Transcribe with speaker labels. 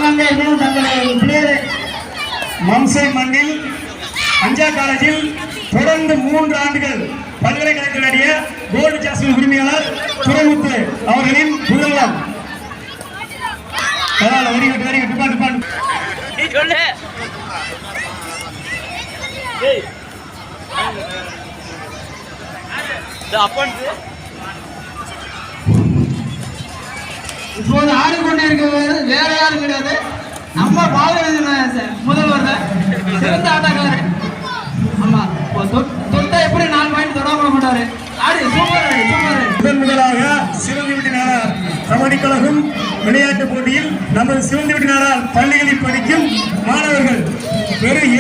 Speaker 1: சிவகங்கையிலும் தங்களுடைய
Speaker 2: மம்சை மண்ணில் அஞ்சா காலேஜில் தொடர்ந்து 3 ஆண்டுகள் பல்கலைக்கழகத்தினுடைய கோல்டு ஜாஸ்மின் உரிமையாளர் துறைமுத்து அவர்களின் புகழம்.
Speaker 1: இப்போது ஆடிக்கொண்டிருக்கிறது வேற யாரும் கிடையாது, நம்ம பாலராஜன் முதல்வர் சிறந்த ஆட்டக்காரர். ஆமா, தொட்டா எப்படி 4 பாயிண்ட் தொடாம மாட்டாரு. ஆடி சூப்பர்
Speaker 2: முதன் முதலாக சிவந்திவிட்டி நாடார் கபடி கழகம் விளையாட்டு போட்டியில் நமது சிவந்திவிட்டி நாடார் பள்ளிகளில் படிக்கும் மாணவர்கள் வெறும்